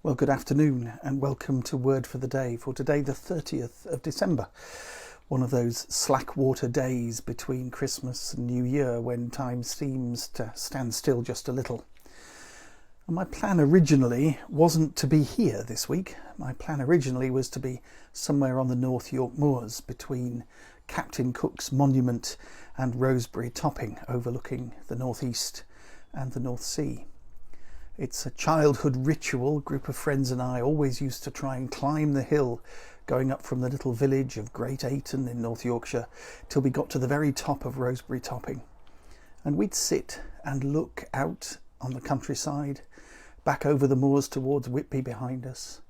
Well, good afternoon and welcome to Word for the Day for today, the 30th of December. One of those slack water days between Christmas and New Year when time seems to stand still just a little. And my plan originally wasn't to be here this week. My plan originally was to be somewhere on the North York Moors between Captain Cook's Monument and Rosebery Topping, overlooking the northeast and the North Sea. It's a childhood ritual. A group of friends and I always used to try and climb the hill, going up from the little village of Great Ayton in North Yorkshire till we got to the very top of Rosebery Topping. And we'd sit and look out on the countryside, back over the moors towards Whitby behind us,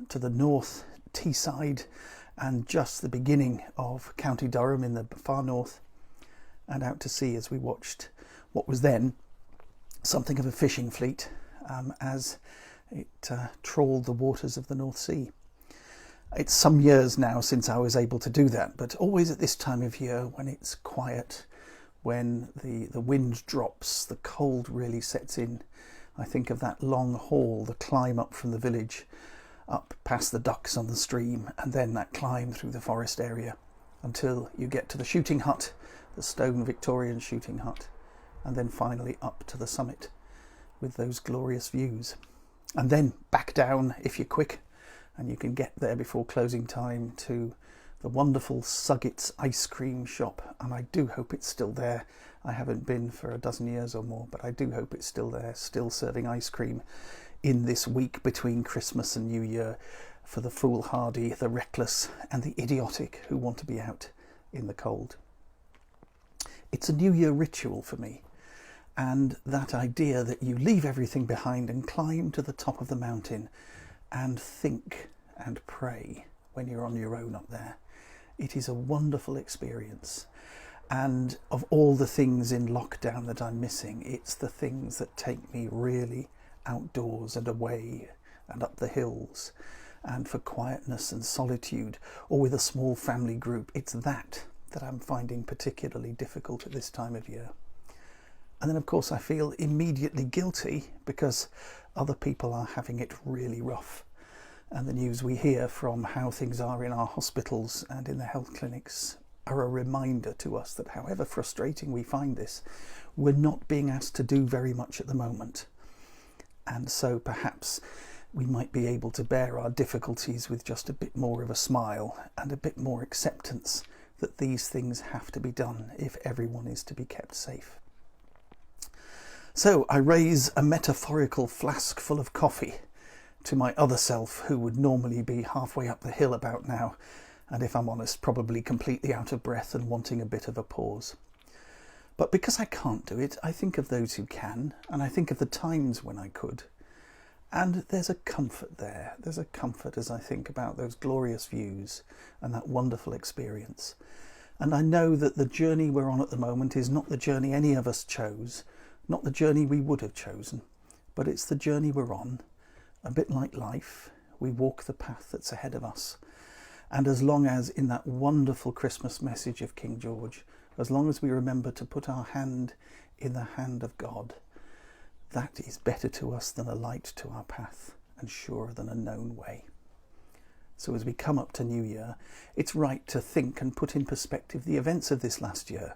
to the north Teesside and just the beginning of County Durham in the far north, and out to sea as we watched what was then something of a fishing fleet as it trawled the waters of the North Sea. It's some years now since I was able to do that, but always at this time of year when it's quiet, when the wind drops, the cold really sets in. I think of that long haul, the climb up from the village, up past the ducks on the stream, and then that climb through the forest area until you get to the shooting hut, the stone Victorian shooting hut, and then finally up to the summit with those glorious views. And then back down if you're quick and you can get there before closing time to the wonderful Suggett's ice cream shop. And I do hope it's still there. I haven't been for a dozen years or more, but I do hope it's still there, still serving ice cream in this week between Christmas and New Year for the foolhardy, the reckless and the idiotic who want to be out in the cold. It's a New Year ritual for me. And that idea that you leave everything behind and climb to the top of the mountain and think and pray when you're on your own up there. It is a wonderful experience. And of all the things in lockdown that I'm missing, it's the things that take me really outdoors and away and up the hills and for quietness and solitude, or with a small family group. It's that I'm finding particularly difficult at this time of year. And then, of course, I feel immediately guilty because other people are having it really rough. And the news we hear from how things are in our hospitals and in the health clinics are a reminder to us that however frustrating we find this, we're not being asked to do very much at the moment. And so perhaps we might be able to bear our difficulties with just a bit more of a smile and a bit more acceptance that these things have to be done if everyone is to be kept safe. So I raise a metaphorical flask full of coffee to my other self, who would normally be halfway up the hill about now, and if I'm honest, probably completely out of breath and wanting a bit of a pause. But because I can't do it, I think of those who can, and I think of the times when I could. And there's a comfort there. There's a comfort as I think about those glorious views and that wonderful experience. And I know that the journey we're on at the moment is not the journey any of us chose, not the journey we would have chosen, but it's the journey we're on. A bit like life, we walk the path that's ahead of us. And as long as, in that wonderful Christmas message of King George, as long as we remember to put our hand in the hand of God, that is better to us than a light to our path and surer than a known way. So as we come up to New Year, it's right to think and put in perspective the events of this last year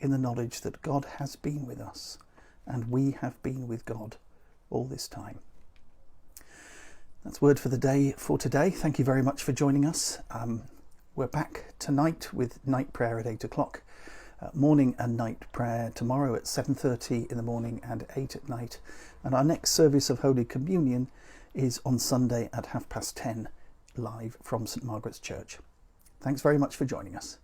in the knowledge that God has been with us and we have been with God all this time. That's Word for the Day for today. Thank you very much for joining us. We're back tonight with night prayer at 8 o'clock, morning and night prayer tomorrow at 7:30 in the morning and 8 at night. And our next service of Holy Communion is on Sunday at 10:30 live from St Margaret's Church. Thanks very much for joining us.